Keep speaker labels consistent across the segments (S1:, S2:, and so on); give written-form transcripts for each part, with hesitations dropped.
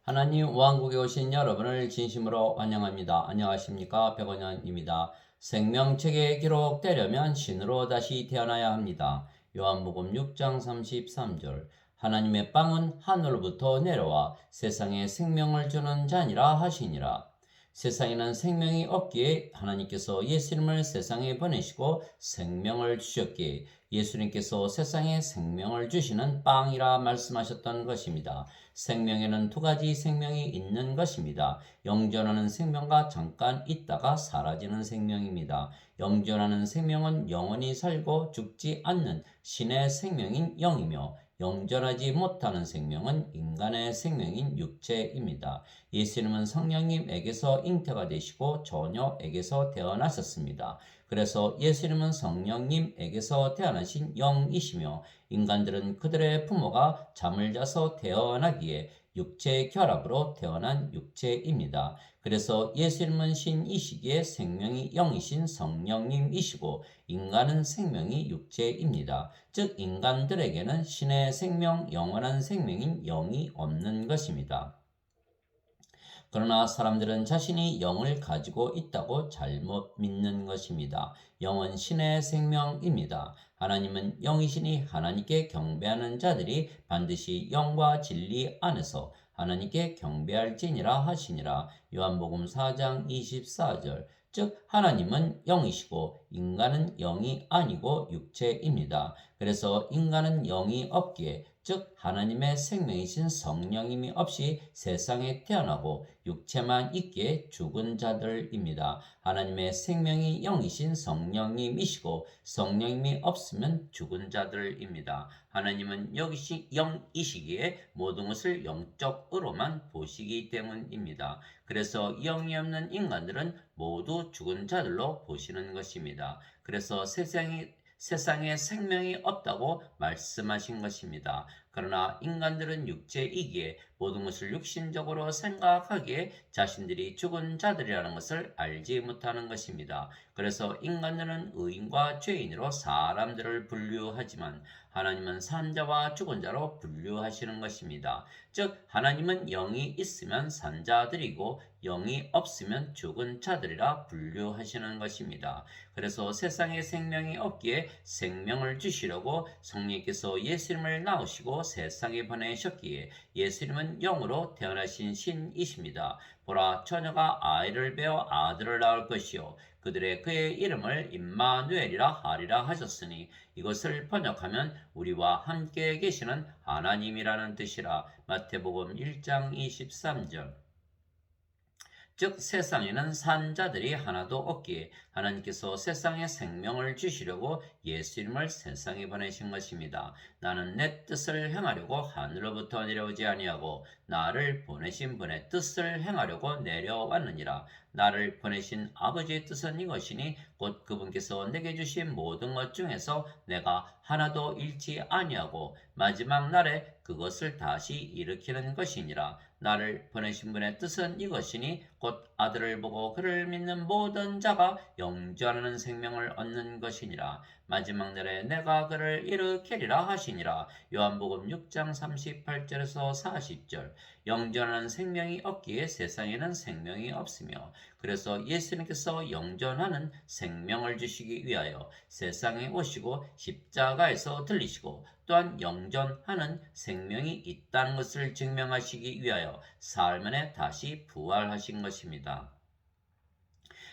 S1: 하나님 왕국에 오신 여러분을 진심으로 환영합니다. 안녕하십니까? 백원현입니다. 생명책에 기록되려면 신으로 다시 태어나야 합니다. 요한복음 6장 33절. 하나님의 빵은 하늘로부터 내려와 세상에 생명을 주는 잔이라 하시니라. 세상에는 생명이 없기에 하나님께서 예수님을 세상에 보내시고 생명을 주셨기에 예수님께서 세상에 생명을 주시는 빵이라 말씀하셨던 것입니다. 생명에는 두 가지 생명이 있는 것입니다. 영존하는 생명과 잠깐 있다가 사라지는 생명입니다. 영존하는 생명은 영원히 살고 죽지 않는 신의 생명인 영이며 영존하지 못하는 생명은 인간의 생명인 육체입니다. 예수님은 성령님에게서 잉태가 되시고 처녀에게서 태어나셨습니다. 그래서 예수님은 성령님에게서 태어나신 영이시며 인간들은 그들의 부모가 잠을 자서 태어나기에 육체의 결합으로 태어난 육체입니다. 그래서 예수님은 신이시기에 생명이 영이신 성령님이시고 인간은 생명이 육체입니다. 즉 인간들에게는 신의 생명, 영원한 생명인 영이 없는 것입니다. 그러나 사람들은 자신이 영을 가지고 있다고 잘못 믿는 것입니다. 영은 신의 생명입니다. 하나님은 영이시니 하나님께 경배하는 자들이 반드시 영과 진리 안에서 하나님께 경배할지니라 하시니라. 요한복음 4장 24절. 즉 하나님은 영이시고 인간은 영이 아니고 육체입니다. 그래서 인간은 영이 없기에 즉 하나님의 생명이신 성령님이 없이 세상에 태어나고 육체만 있기에 죽은 자들입니다. 하나님의 생명이 영이신 성령님이시고 성령님이 없으면 죽은 자들입니다. 하나님은 영이시기에 모든 것을 영적으로만 보시기 때문입니다. 그래서 영이 없는 인간들은 모두 죽은 자들로 보시는 것입니다. 그래서 세상에 생명이 없다고 말씀하신 것입니다. 그러나 인간들은 육체이기에 모든 것을 육신적으로 생각하기에 자신들이 죽은 자들이라는 것을 알지 못하는 것입니다. 그래서 인간들은 의인과 죄인으로 사람들을 분류하지만 하나님은 산자와 죽은 자로 분류하시는 것입니다. 즉 하나님은 영이 있으면 산자들이고 영이 없으면 죽은 자들이라 분류하시는 것입니다. 그래서 세상에 생명이 없기에 생명을 주시려고 성령께서 예수님을 낳으시고 세상에 보내셨기에 예수님은 영으로 태어나신 신이십니다. 보라 처녀가 아이를 베어 아들을 낳을 것이요 그의 이름을 임마누엘이라 하리라 하셨으니 이것을 번역하면 우리와 함께 계시는 하나님이라는 뜻이라. 마태복음 1장 23절. 즉 세상에는 산 자들이 하나도 없기에 하나님께서 세상에 생명을 주시려고 예수님을 세상에 보내신 것입니다. 나는 내 뜻을 행하려고 하늘로부터 내려오지 아니하고 나를 보내신 분의 뜻을 행하려고 내려왔느니라. 나를 보내신 아버지의 뜻은 이것이니 곧 그분께서 내게 주신 모든 것 중에서 내가 하나도 잃지 아니하고 마지막 날에 그것을 다시 일으키는 것이니라. 나를 보내신 분의 뜻은 이것이니 곧 아들을 보고 그를 믿는 모든 자가 영존하는 생명을 얻는 것이니라. 마지막 날에 내가 그를 일으키리라 하시니라. 요한복음 6장 38절에서 40절. 영존하는 생명이 없기에 세상에는 생명이 없으며 그래서 예수님께서 영존하는 생명을 주시기 위하여 세상에 오시고 십자가에서 들리시고 또한 영존하는 생명이 있다는 것을 증명하시기 위하여 사흘 만에 다시 부활하신 것입니다.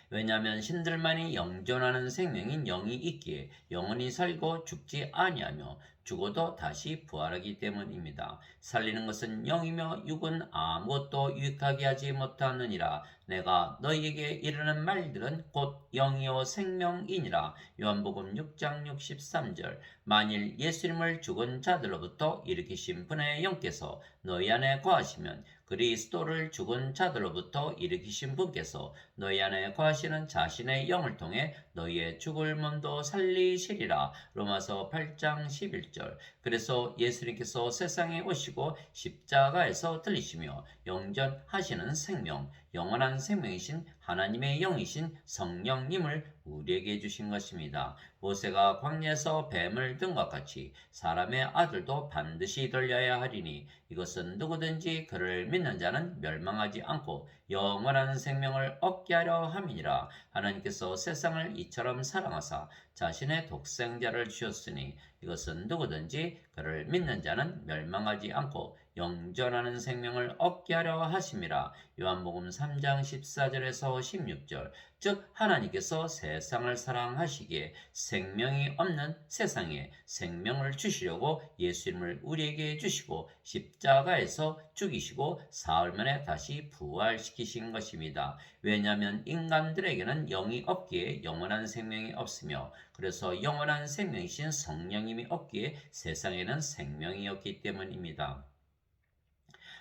S1: 왜냐하면 신들만이 영존하는 생명인 영이 있기에 영원히 살고 죽지 아니하며 죽어도 다시 부활하기 때문입니다. 살리는 것은 영이며 육은 아무것도 유익하게 하지 못하느니라. 내가 너희에게 이르는 말들은 곧 영이요 생명이니라. 요한복음 6장 63절. 만일 예수님을 죽은 자들로부터 일으키신 분의 영께서 너희 안에 거하시면 그리스도를 죽은 자들로부터 일으키신 분께서 너희 안에 거하시는 자신의 영을 통해 너희의 죽을 몸도 살리시리라. 로마서 8장 11절. 그래서 예수님께서 세상에 오시고 십자가에서 들리시며 영전하시는 생명, 영원한 생명이신 하나님의 영이신 성령님을 우리에게 주신 것입니다. 모세가 광야에서 뱀을 든 것 같이 사람의 아들도 반드시 들려야 하리니 이것은 누구든지 그를 믿는 자는 멸망하지 않고 영원한 생명을 얻게 하려 함이니라. 하나님께서 세상을 이처럼 사랑하사 자신의 독생자를 주셨으니 이것은 누구든지 그를 믿는 자는 멸망하지 않고 영존하는 생명을 얻게 하려 하심이라. 요한복음 3장 14절에서 16절. 즉 하나님께서 세상을 사랑하시기에 생명이 없는 세상에 생명을 주시려고 예수님을 우리에게 주시고 십자가에서 죽이시고 사흘 만에 다시 부활시키신 것입니다. 왜냐하면 인간들에게는 영이 없기에 영원한 생명이 없으며 그래서 영원한 생명이신 성령님이 없기에 세상에는 생명이 없기 때문입니다.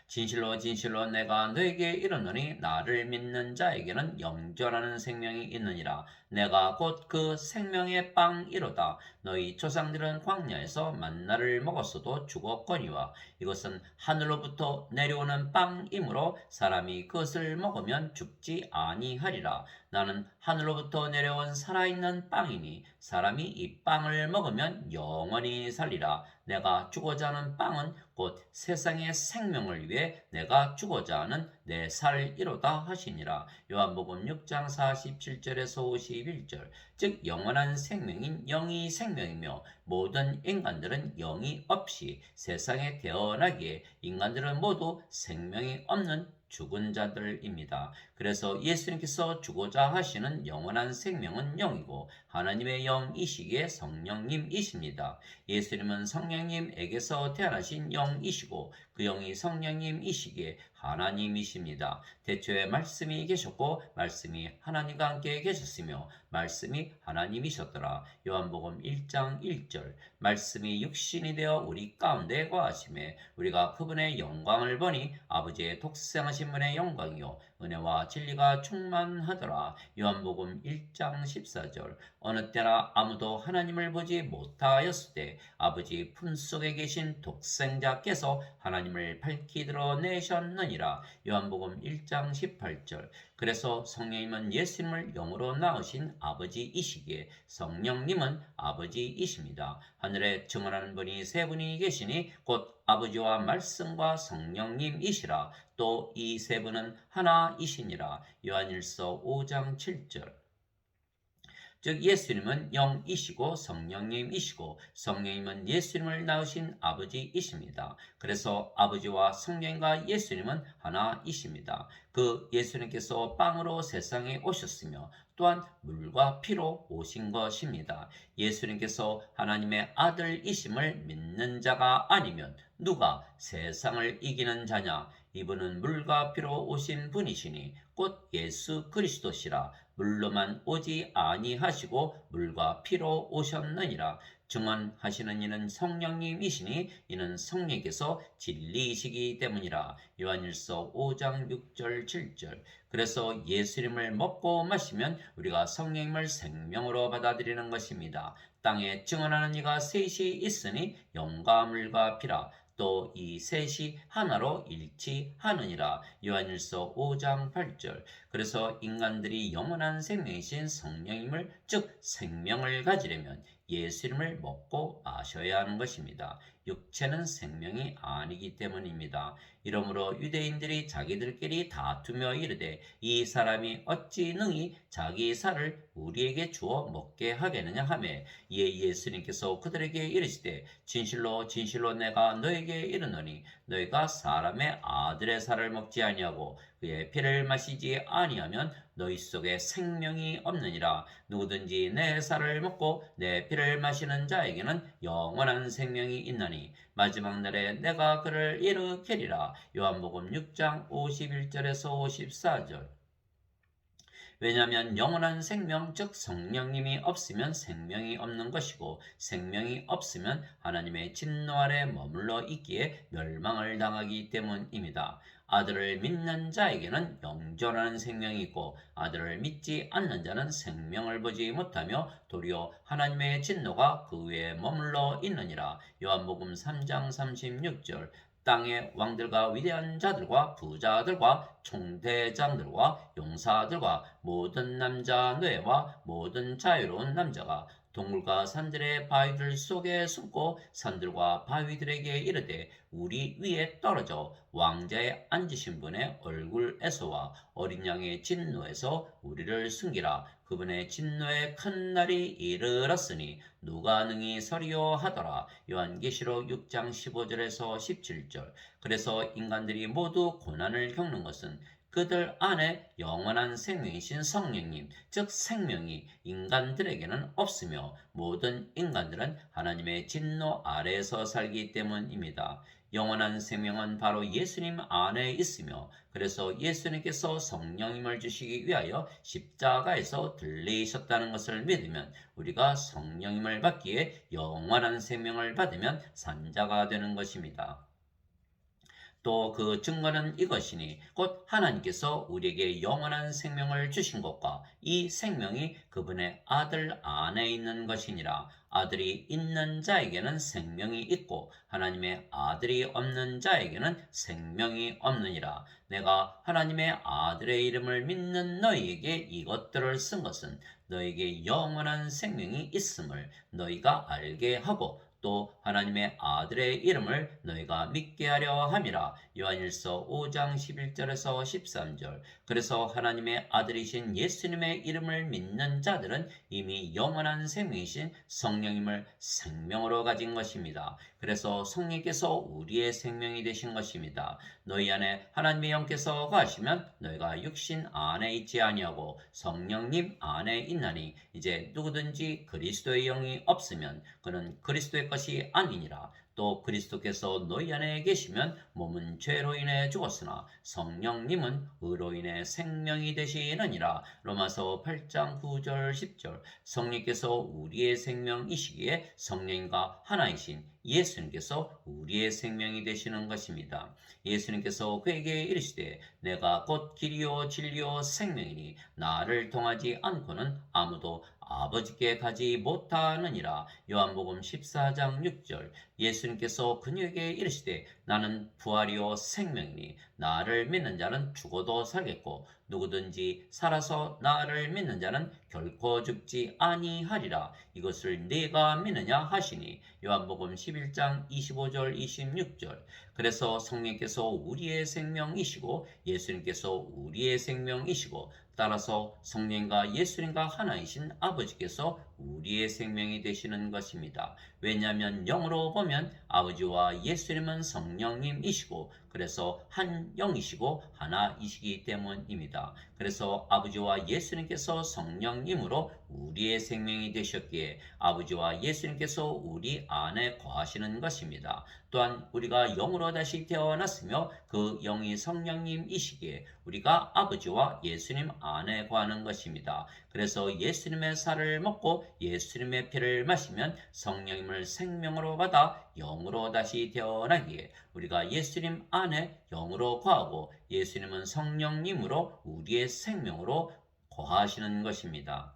S1: 진실로 진실로 내가 너에게 이르노니 나를 믿는 자에게는 영존하는 생명이 있느니라. 내가 곧 그 생명의 빵이로다. 너희 조상들은 광야에서 만나를 먹었어도 죽었거니와 이것은 하늘로부터 내려오는 빵이므로 사람이 그것을 먹으면 죽지 아니하리라. 나는 하늘로부터 내려온 살아있는 빵이니 사람이 이 빵을 먹으면 영원히 살리라. 내가 주고자 하는 빵은 곧 세상의 생명을 위해 내가 주고자 하는 내 살이로다 하시니라. 요한복음 6장 47절에서 51절. 즉 영원한 생명인 영이 생명이며 모든 인간들은 영이 없이 세상에 태어나기에 인간들은 모두 생명이 없는 죽은 자들입니다. 그래서 예수님께서 주고자 하시는 영원한 생명은 영이고 하나님의 영이시기에 성령님이십니다. 예수님은 성령님에게서 태어나신 영이시고 그 영이 성령님이시기에 하나님이십니다. 태초에 말씀이 계셨고 말씀이 하나님과 함께 계셨으며 말씀이 하나님이셨더라. 요한복음 1장 1절. 말씀이 육신이 되어 우리 가운데 거하심에 우리가 그분의 영광을 보니 아버지의 독생하신 분의 영광이요 은혜와 진리가 충만하더라. 요한복음 1장 14절. 어느 때나 아무도 하나님을 보지 못하였을 때 아버지 품속에 계신 독생자께서 하나님을 밝히 드러내셨느니라. 요한복음 1장 18절. 그래서 성령님은 예수님을 영으로 낳으신 아버지이시기에 성령님은 아버지이십니다. 하늘에 증언하는 분이 세 분이 계시니 곧 아버지와 말씀과 성령님이시라. 또 이 세 분은 하나이시니라. 요한일서 5장 7절. 즉 예수님은 영이시고 성령님이시고 성령님은 예수님을 낳으신 아버지이십니다. 그래서 아버지와 성령과 예수님은 하나이십니다. 그 예수님께서 빵으로 세상에 오셨으며 또한 물과 피로 오신 것입니다. 예수님께서 하나님의 아들이심을 믿는 자가 아니면 누가 세상을 이기는 자냐? 이분은 물과 피로 오신 분이시니 곧 예수 그리스도시라. 물로만 오지 아니하시고 물과 피로 오셨느니라. 증언하시는 이는 성령님이시니 이는 성령께서 진리이시기 때문이라. 요한일서 5장 6절 7절. 그래서 예수님을 먹고 마시면 우리가 성령님을 생명으로 받아들이는 것입니다. 땅에 증언하는 이가 셋이 있으니 영과 물과 피라. 또 이 셋이 하나로 일치하느니라. 요한일서 5장 8절. 그래서 인간들이 영원한 생명이신 성령님을 즉 생명을 가지려면 예수님을 먹고 마셔야 하는 것입니다. 육체는 생명이 아니기 때문입니다. 이러므로 유대인들이 자기들끼리 다투며 이르되 이 사람이 어찌 능히 자기 살을 우리에게 주어 먹게 하겠느냐 하매 이에 예수님께서 그들에게 이르시되 진실로 진실로 내가 너에게 이르노니 너희가 사람의 아들의 살을 먹지 아니하고 그의 피를 마시지 아니하면 너희 속에 생명이 없느니라. 누구든지 내 살을 먹고 내 피를 마시는 자에게는 영원한 생명이 있나니 마지막 날에 내가 그를 일으키리라. 요한복음 6장 51절에서 54절. 왜냐하면 영원한 생명 즉 성령님이 없으면 생명이 없는 것이고 생명이 없으면 하나님의 진노 아래 머물러 있기에 멸망을 당하기 때문입니다. 아들을 믿는 자에게는 영존하는 생명이 있고 아들을 믿지 않는 자는 생명을 보지 못하며 도리어 하나님의 진노가 그 위에 머물러 있느니라. 요한복음 3장 36절. 땅의 왕들과 위대한 자들과 부자들과 총대장들과 용사들과 모든 남자 노예와 모든 자유로운 남자가 동물과 산들의 바위들 속에 숨고 산들과 바위들에게 이르되 우리 위에 떨어져 왕자에 앉으신 분의 얼굴에서와 어린 양의 진노에서 우리를 숨기라. 그분의 진노의 큰 날이 이르렀으니 누가 능히 서리요 하더라. 요한계시록 6장 15절에서 17절. 그래서 인간들이 모두 고난을 겪는 것은 그들 안에 영원한 생명이신 성령님, 즉 생명이 인간들에게는 없으며 모든 인간들은 하나님의 진노 아래에서 살기 때문입니다. 영원한 생명은 바로 예수님 안에 있으며 그래서 예수님께서 성령님을 주시기 위하여 십자가에서 들리셨다는 것을 믿으면 우리가 성령님을 받기에 영원한 생명을 받으면 산자가 되는 것입니다. 또 그 증거는 이것이니 곧 하나님께서 우리에게 영원한 생명을 주신 것과 이 생명이 그분의 아들 안에 있는 것이니라. 아들이 있는 자에게는 생명이 있고 하나님의 아들이 없는 자에게는 생명이 없느니라. 내가 하나님의 아들의 이름을 믿는 너희에게 이것들을 쓴 것은 너희에게 영원한 생명이 있음을 너희가 알게 하고 또 하나님의 아들의 이름을 너희가 믿게 하려 함이라. 요한일서 5장 11절에서 13절. 그래서 하나님의 아들이신 예수님의 이름을 믿는 자들은 이미 영원한 생명이신 성령님을 생명으로 가진 것입니다. 그래서 성령께서 우리의 생명이 되신 것입니다. 너희 안에 하나님의 영께서 거하시면 너희가 육신 안에 있지 아니하고 성령님 안에 있나니 이제 누구든지 그리스도의 영이 없으면 그는 그리스도의 것이 아니니라. 또 그리스도께서 너희 안에 계시면 몸은 죄로 인해 죽었으나 성령님은 의로 인해 생명이 되시느니라. 로마서 8장 9절 10절. 성령께서 우리의 생명이시기에 성령과 하나이신 예수님께서 우리의 생명이 되시는 것입니다. 예수님께서 그에게 이르시되 내가 곧 길이요 진리요 생명이니 나를 통하지 않고는 아무도 아버지께 가지 못하느니라. 요한복음 14장 6절. 예수님께서 그녀에게 이르시되 나는 부활이요 생명이니 나를 믿는 자는 죽어도 살겠고 누구든지 살아서 나를 믿는 자는 결코 죽지 아니하리라. 이것을 네가 믿느냐 하시니. 요한복음 11장 25절 26절. 그래서 성령께서 우리의 생명이시고 예수님께서 우리의 생명이시고 따라서 성령과 예수님과 하나이신 아버지께서 우리의 생명이 되시는 것입니다. 왜냐하면 영으로 보면 아버지와 예수님은 성령님이시고 그래서 한 영이시고 하나이시기 때문입니다. 그래서 아버지와 예수님께서 성령님으로 우리의 생명이 되셨기에 아버지와 예수님께서 우리 안에 거하시는 것입니다. 또한 우리가 영으로 다시 태어났으며 그 영이 성령님이시기에 우리가 아버지와 예수님 안에 거하는 것입니다. 그래서 예수님의 살을 먹고 예수님의 피를 마시면 성령님을 생명으로 받아 영으로 다시 태어나기에 우리가 예수님 안에 영으로 거하고 예수님은 성령님으로 우리의 생명으로 거하시는 것입니다.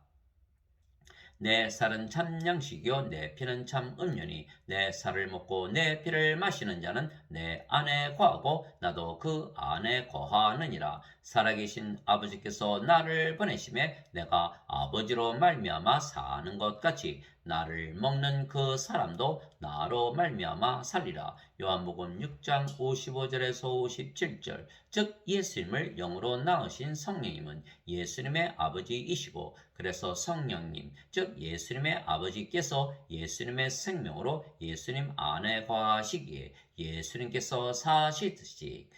S1: 내 살은 참 양식이요 내 피는 참 음료니 내 살을 먹고 내 피를 마시는 자는 내 안에 거하고 나도 그 안에 거하느니라. 살아계신 아버지께서 나를 보내심에 내가 아버지로 말미암아 사는 것 같이 나를 먹는 그 사람도 나로 말미암아 살리라. 요한복음 6장 55절에서 57절. 즉 예수님을 영으로 낳으신 성령님은 예수님의 아버지이시고 그래서 성령님 즉 예수님의 아버지께서 예수님의 생명으로 예수님 안에 거하시기에 예수님께서 사시듯이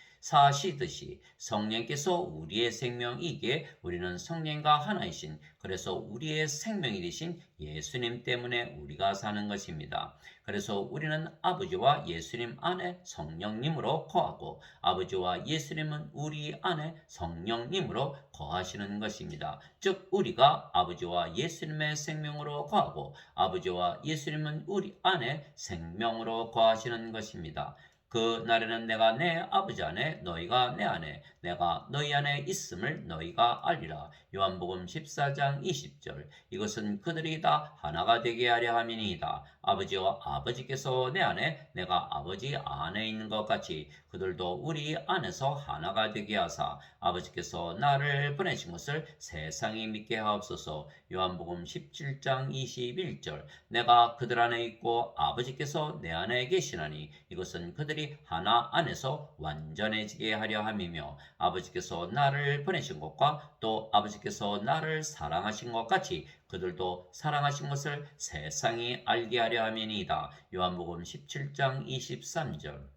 S1: 성령께서 우리의 생명이기에 우리는 성령과 하나이신 그래서 우리의 생명이 되신 예수님 때문에 우리가 사는 것입니다. 그래서 우리는 아버지와 예수님 안에 성령님으로 거하고 아버지와 예수님은 우리 안에 성령님으로 거하시는 것입니다. 즉 우리가 아버지와 예수님의 생명으로 거하고 아버지와 예수님은 우리 안에 생명으로 거하시는 것입니다. 그 날에는 내가 내 아버지 안에 너희가 내 안에 내가 너희 안에 있음을 너희가 알리라. 요한복음 14장 20절. 이것은 그들이 다 하나가 되게 하려 함이니이다. 아버지와 아버지께서 내 안에 내가 아버지 안에 있는 것 같이 그들도 우리 안에서 하나가 되게 하사 아버지께서 나를 보내신 것을 세상이 믿게 하옵소서. 요한복음 17장 21절. 내가 그들 안에 있고 아버지께서 내 안에 계시나니 이것은 그들이 하나 안에서 완전해지게 하려 함이며 아버지께서 나를 보내신 것과 또 아버지께서 나를 사랑하신 것 같이 그들도 사랑하신 것을 세상이 알게 하려 함이니이다. 요한복음 17장 23절.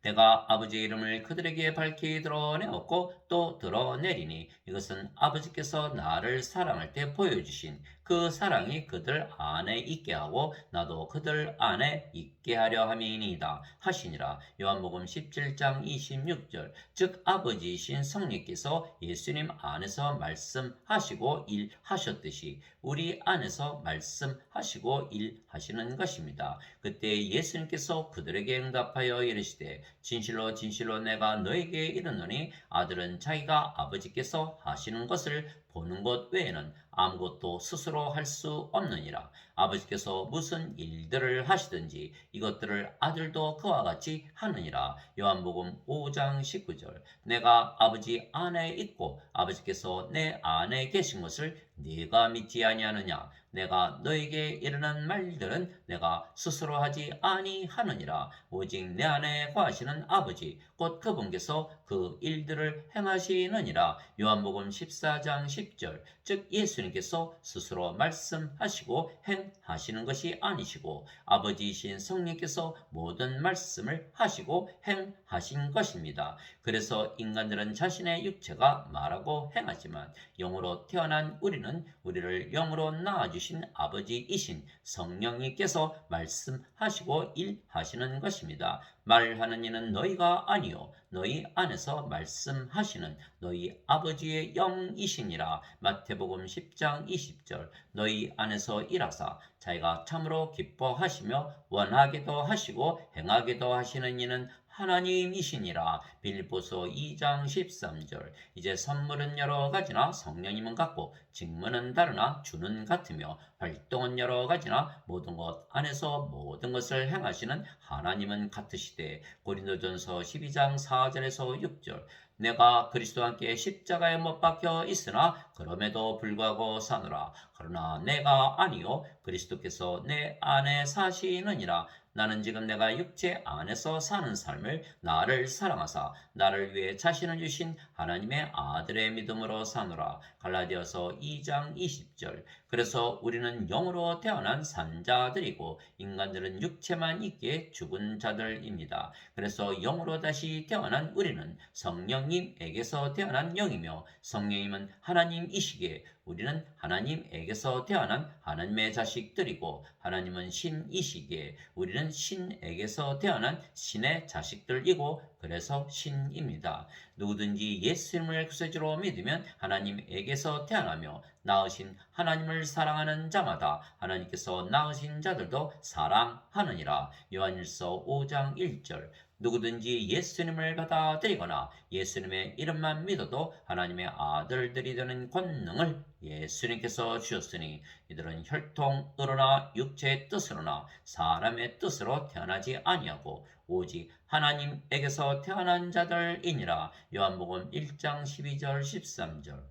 S1: 내가 아버지의 이름을 그들에게 밝히 드러내었고 또 드러내리니 이것은 아버지께서 나를 사랑할 때 보여주신 그 사랑이 그들 안에 있게 하고 나도 그들 안에 있게 하려 함이니이다 하시니라. 요한복음 17장 26절. 즉 아버지이신 성령께서 예수님 안에서 말씀하시고 일하셨듯이 우리 안에서 말씀하시고 일하시는 것입니다. 그때 예수님께서 그들에게 응답하여 이르시되 진실로 진실로 내가 너에게 이르노니 아들은 자기가 아버지께서 하시는 것을 보는 것 외에는 아무것도 스스로 할 수 없느니라. 아버지께서 무슨 일들을 하시든지 이것들을 아들도 그와 같이 하느니라. 요한복음 5장 19절. 내가 아버지 안에 있고 아버지께서 내 안에 계신 것을 네가 믿지 아니하느냐. 내가 너에게 이르는 말들은 내가 스스로 하지 아니하느니라. 오직 내 안에 거하시는 아버지 곧 그분께서 그 일들을 행하시느니라. 요한복음 14장 10절. 즉 예수님께서 스스로 말씀하시고 행하시는 것이 아니시고 아버지이신 성령께서 모든 말씀을 하시고 행하신 것입니다. 그래서 인간들은 자신의 육체가 말하고 행하지만 영으로 태어난 우리는 우리를 영으로 낳아주신 아버지이신 성령님께서 말씀하시고 일하시는 것입니다. 말하는 이는 너희가 아니요 너희 안에서 말씀하시는 너희 아버지의 영이시니라. 마태복음 10장 20절. 너희 안에서 일하사 자기가 참으로 기뻐하시며 원하게도 하시고 행하게도 하시는 이는 하나님이시니라. 빌립보서 2장 13절. 이제 선물은 여러 가지나 성령님은 같고 직무는 다르나 주는 같으며 활동은 여러 가지나 모든 것 안에서 모든 것을 행하시는 하나님은 같으시되. 고린도전서 12장 4절에서 6절. 내가 그리스도와 함께 십자가에 못 박혀 있으나 그럼에도 불구하고 사노라. 그러나 내가 아니요 그리스도께서 내 안에 사시느니라. 나는 지금 내가 육체 안에서 사는 삶을 나를 사랑하사 나를 위해 자신을 주신 하나님의 아들의 믿음으로 사노라. 갈라디아서 2장 20절. 그래서 우리는 영으로 태어난 산자들이고 인간들은 육체만 있기에 죽은 자들입니다. 그래서 영으로 다시 태어난 우리는 성령님에게서 태어난 영이며 성령님은 하나님이시기에 우리는 하나님에게서 태어난 하나님의 자식들이고 하나님은 신이시기에 우리는 신에게서 태어난 신의 자식들이고 그래서 신입니다. 누구든지 예수님을 구세주로 믿으면 하나님에게서 태어나며 낳으신 하나님을 사랑하는 자마다 하나님께서 낳으신 자들도 사랑하느니라. 요한일서 5장 1절. 누구든지 예수님을 받아들이거나 예수님의 이름만 믿어도 하나님의 아들들이 되는 권능을 예수님께서 주셨으니 이들은 혈통으로나 육체의 뜻으로나 사람의 뜻으로 태어나지 아니하고 오직 하나님에게서 태어난 자들이니라. 요한복음 1장 12절 13절.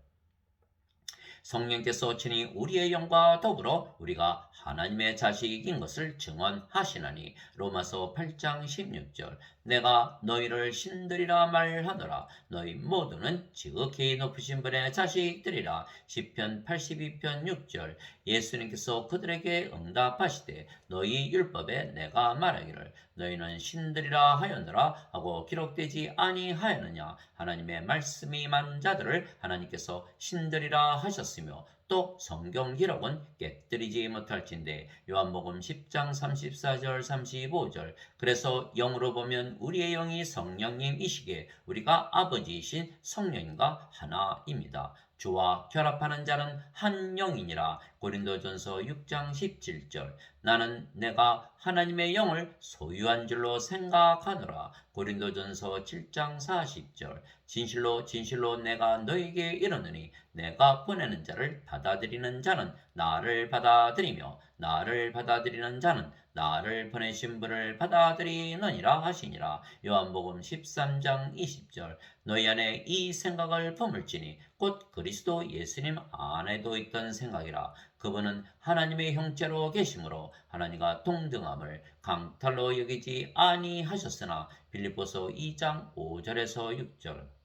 S1: 성령께서 친히 우리의 영과 더불어 우리가 하나님의 자식인 것을 증언하시나니. 로마서 8장 16절. 내가 너희를 신들이라 말하노라. 너희 모두는 지극히 높으신 분의 자식들이라. 시편 82편 6절. 예수님께서 그들에게 응답하시되 너희 율법에 내가 말하기를 너희는 신들이라 하였노라 하고 기록되지 아니하였느냐. 하나님의 말씀이 임한 자들을 하나님께서 신들이라 하셨으며 또 성경 기록은 깨뜨리지 못할진대. 요한복음 10장 34절 35절. 그래서 영으로 보면 우리의 영이 성령님이시기에 우리가 아버지이신 성령님과 하나입니다. 주와 결합하는 자는 한 영이니라. 고린도전서 6장 17절. 나는 내가 하나님의 영을 소유한 줄로 생각하노라. 고린도전서 7장 40절. 진실로 진실로 내가 너에게 이르노니 내가 보내는 자를 받아들이는 자는 나를 받아들이며 나를 받아들이는 자는 나를 보내신 분을 받아들이느니라 하시니라. 요한복음 13장 20절. 너희 안에 이 생각을 품을지니 곧 그리스도 예수님 안에도 있던 생각이라. 그분은 하나님의 형제로 계심으로 하나님과 동등함을 강탈로 여기지 아니하셨으나 빌립보서 2장 5절에서 6절.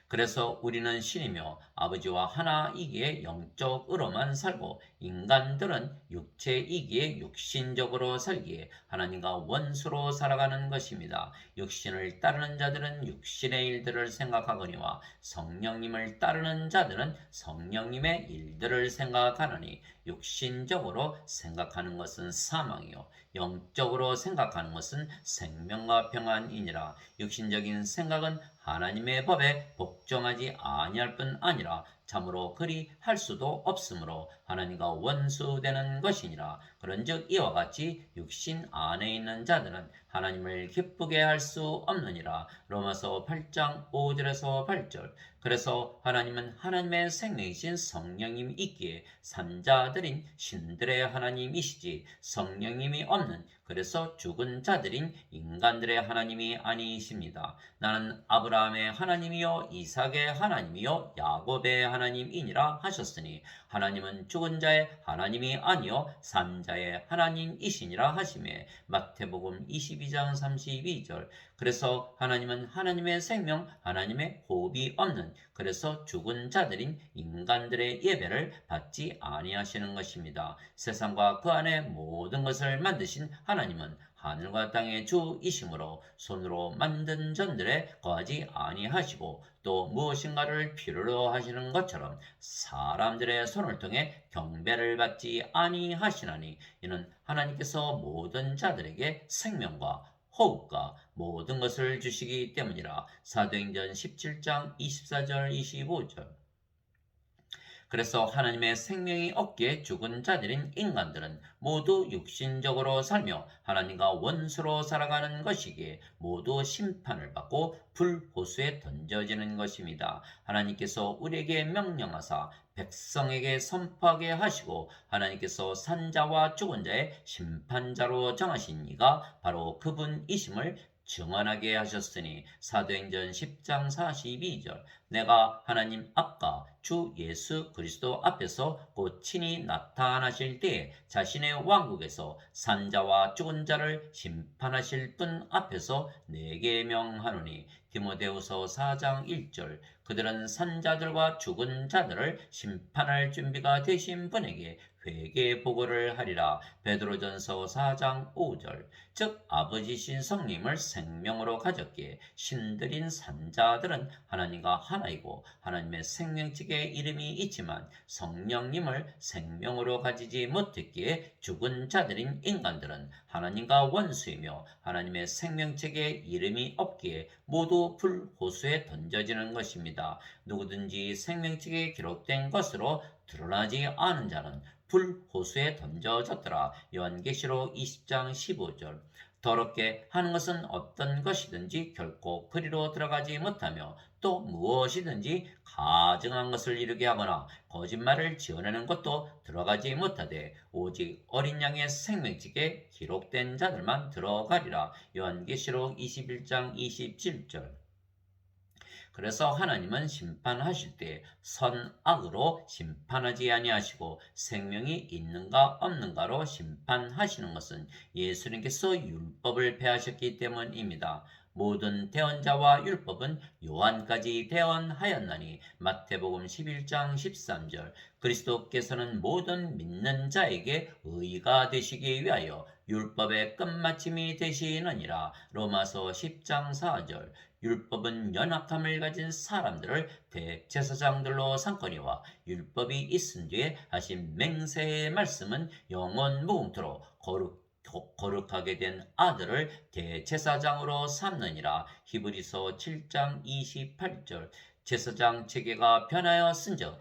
S1: 그래서 우리는 신이며 아버지와 하나이기에 영적으로만 살고 인간들은 육체이기에 육신적으로 살기에 하나님과 원수로 살아가는 것입니다. 육신을 따르는 자들은 육신의 일들을 생각하거니와 성령님을 따르는 자들은 성령님의 일들을 생각하느니 육신적으로 생각하는 것은 사망이요 영적으로 생각하는 것은 생명과 평안이니라. 육신적인 생각은 하나님의 법에 복종하지 아니할 뿐 아니라 참으로 그리 할 수도 없으므로 하나님과 원수되는 것이니라. 그런즉 이와 같이 육신 안에 있는 자들은 하나님을 기쁘게 할 수 없느니라. 로마서 8장 5절에서 8절. 그래서 하나님은 하나님의 생명이신 성령님이 있기에 산자들인 신들의 하나님이시지 성령님이 없는 그래서 죽은 자들인 인간들의 하나님이 아니십니다. 나는 아브라함의 하나님이요 이삭의 하나님이요 야곱의 하나님이니라 하셨으니 하나님은 죽은 자의 하나님이 아니요 산 자의 하나님이시니라 하시매. 마태복음 22장 32절. 그래서 하나님은 하나님의 생명 하나님의 호흡이 없는 그래서 죽은 자들인 인간들의 예배를 받지 아니하시는 것입니다. 세상과 그 안에 모든 것을 만드신 하나님은 하늘과 땅의 주이시므로 손으로 만든 전들에 거하지 아니하시고 또 무엇인가를 필요로 하시는 것처럼 사람들의 손을 통해 경배를 받지 아니하시나니 이는 하나님께서 모든 자들에게 생명과 호흡과 모든 것을 주시기 때문이라. 사도행전 17장 24절 25절. 그래서 하나님의 생명이 없기에 죽은 자들인 인간들은 모두 육신적으로 살며 하나님과 원수로 살아가는 것이기에 모두 심판을 받고 불호수에 던져지는 것입니다. 하나님께서 우리에게 명령하사 백성에게 선포하게 하시고 하나님께서 산자와 죽은 자의 심판자로 정하신 이가 바로 그분이심을 증언하게 하셨으니 사도행전 10장 42절. 내가 하나님 앞과 주 예수 그리스도 앞에서 곧 친히 나타나실 때에 자신의 왕국에서 산자와 죽은 자를 심판하실 분 앞에서 내게 명하노니. 디모데후서 4장 1절. 그들은 산자들과 죽은 자들을 심판할 준비가 되신 분에게 회개 보고를 하리라. 베드로전서 4장 5절. 즉 아버지신 성님을 생명으로 가졌기에 신들인 산자들은 하나님과 하나이고 하나님의 생명책에 이름이 있지만 성령님을 생명으로 가지지 못했기에 죽은 자들인 인간들은 하나님과 원수이며 하나님의 생명책에 이름이 없기에 모두 불호수에 던져지는 것입니다. 누구든지 생명책에 기록된 것으로 드러나지 않은 자는 불호수에 던져졌더라. 요한계시록 20장 15절. 더럽게 하는 것은 어떤 것이든지 결코 그리로 들어가지 못하며 또 무엇이든지 가증한 것을 이루게 하거나 거짓말을 지어내는 것도 들어가지 못하되 오직 어린 양의 생명책에 기록된 자들만 들어가리라. 요한계시록 21장 27절. 그래서 하나님은 심판하실 때 선악으로 심판하지 아니하시고 생명이 있는가 없는가로 심판하시는 것은 예수님께서 율법을 폐하셨기 때문입니다. 모든 대언자와 율법은 요한까지 대언하였나니. 마태복음 11장 13절. 그리스도께서는 모든 믿는 자에게 의가 되시기 위하여 율법의 끝마침이 되시느니라. 로마서 10장 4절. 율법은 연약함을 가진 사람들을 대제사장들로 삼거니와 율법이 있은 뒤에 하신 맹세의 말씀은 영원 무궁토록 거룩하게 된 아들을 대제사장으로 삼느니라. 히브리서 7장 28절. 제사장 체계가 변하였은즉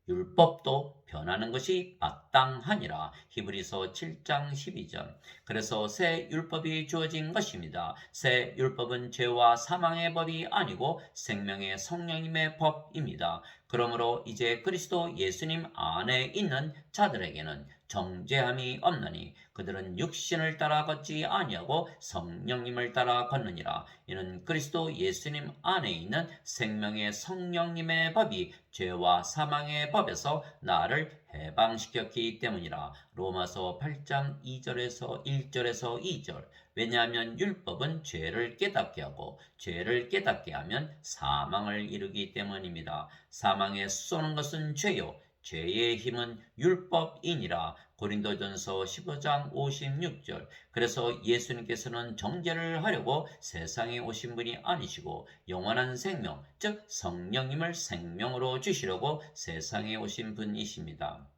S1: 율법도 변하는 것이 마땅하니라. 히브리서 7장 12절. 그래서 새 율법이 주어진 것입니다. 새 율법은 죄와 사망의 법이 아니고 생명의 성령님의 법입니다. 그러므로 이제 그리스도 예수님 안에 있는 자들에게는 정죄함이 없나니 그들은 육신을 따라 걷지 아니하고 성령님을 따라 걷느니라. 이는 그리스도 예수님 안에 있는 생명의 성령님의 법이 죄와 사망의 법에서 나를 해방시켰기 때문이라. 로마서 8장 2절에서 1절에서 2절. 왜냐하면 율법은 죄를 깨닫게 하고 죄를 깨닫게 하면 사망을 이루기 때문입니다. 사망에 쏘는 것은 죄요 죄의 힘은 율법이니라. 고린도전서 15장 56절. 그래서 예수님께서는 정죄를 하려고 세상에 오신 분이 아니시고 영원한 생명, 즉 성령님을 생명으로 주시려고 세상에 오신 분이십니다.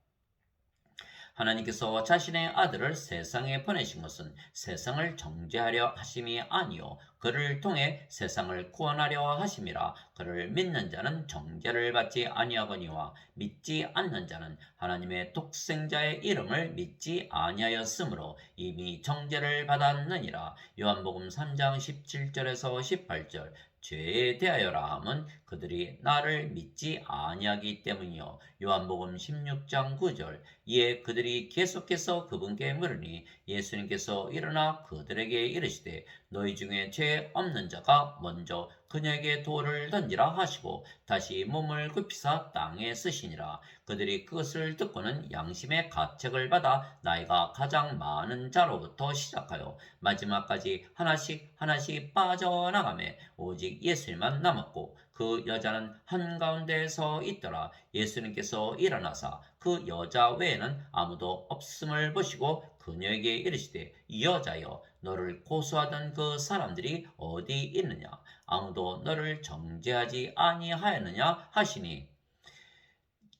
S1: 하나님께서 자신의 아들을 세상에 보내신 것은 세상을 정죄하려 하심이 아니요 그를 통해 세상을 구원하려 하심이라. 그를 믿는 자는 정죄를 받지 아니하거니와 믿지 않는 자는 하나님의 독생자의 이름을 믿지 아니하였으므로 이미 정죄를 받았느니라. 요한복음 3장 17절에서 18절. 죄에 대하여라 함은 그들이 나를 믿지 아니하기 때문이요. 요한복음 16장 9절. 이에 그들이 계속해서 그분께 물으니 예수님께서 일어나 그들에게 이르시되 너희 중에 죄 없는 자가 먼저 그녀에게 돌을 던지라 하시고 다시 몸을 굽히사 땅에 쓰시니라. 그들이 그것을 듣고는 양심의 가책을 받아 나이가 가장 많은 자로부터 시작하여 마지막까지 하나씩 하나씩 빠져나가매 오직 예수님만 남았고 그 여자는 한가운데 서 있더라. 예수님께서 일어나사 그 여자 외에는 아무도 없음을 보시고 그녀에게 이르시되 이 여자여 너를 고소하던 그 사람들이 어디 있느냐 아무도 너를 정죄하지 아니하였느냐 하시니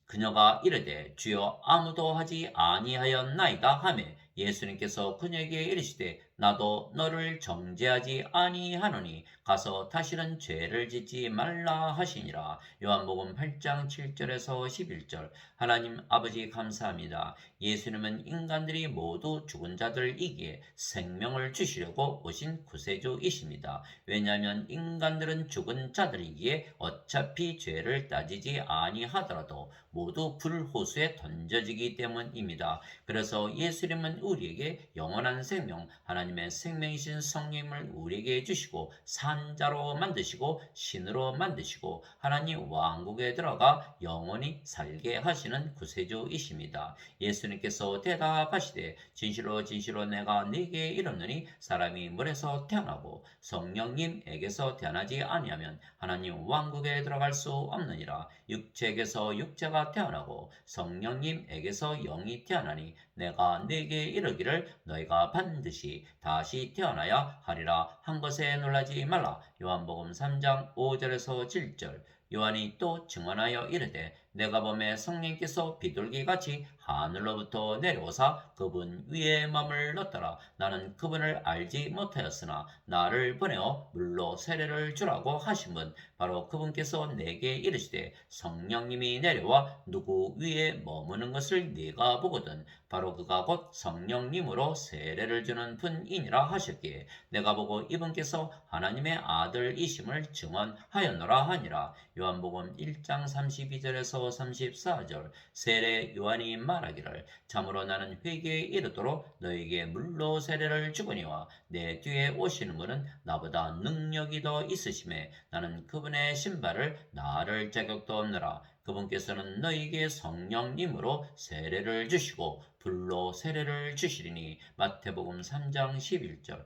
S1: 그녀가 이르되 주여 아무도 하지 아니하였나이다 하매 예수님께서 그녀에게 이르시되 나도 너를 정죄하지 아니하노니 가서 다시는 죄를 짓지 말라 하시니라. 요한복음 8장 7절에서 11절. 하나님 아버지 감사합니다. 예수님은 인간들이 모두 죽은 자들이기에 생명을 주시려고 오신 구세주이십니다. 왜냐하면 인간들은 죽은 자들이기에 어차피 죄를 따지지 아니하더라도 모두 불호수에 던져지기 때문입니다. 그래서 예수님은 우리에게 영원한 생명, 하나님의 생명이신 성령님을 우리에게 주시고 산자로 만드시고 신으로 만드시고 하나님 왕국에 들어가 영원히 살게 하시는 구세주이십니다. 예수님께서 대답하시되 진실로 진실로 내가 네게 이르노니 사람이 물에서 태어나고 성령님에게서 태어나지 아니하면 하나님 왕국에 들어갈 수 없느니라. 육체에게서 육체가 태어나고 성령님에게서 영이 태어나니 내가 네게 이르기를 너희가 반드시 다시 태어나야 하리라 한 것에 놀라지 말라. 요한복음 3장 5절에서 7절. 요한이 또 증언하여 이르되 내가 보매 성령께서 비둘기같이 하늘로부터 내려오사 그분 위에 머물렀더라. 나는 그분을 알지 못하였으나 나를 보내어 물로 세례를 주라고 하신 분 바로 그분께서 내게 이르시되 성령님이 내려와 누구 위에 머무는 것을 네가 보거든 바로 그가 곧 성령님으로 세례를 주는 분이니라 하셨기에 내가 보고 이분께서 하나님의 아들이심을 증언하였노라 하니라. 요한복음 1장 32절에서 34절. 세례 요한이 말하기를 참으로 나는 회개에 이르도록 너에게 물로 세례를 주거니와 내 뒤에 오시는 분은 나보다 능력이 더 있으심에 나는 그분의 신발을 나를 자격도 없느라. 그분께서는 너희에게 성령님으로 세례를 주시고 불로 세례를 주시리니. 마태복음 3장 11절.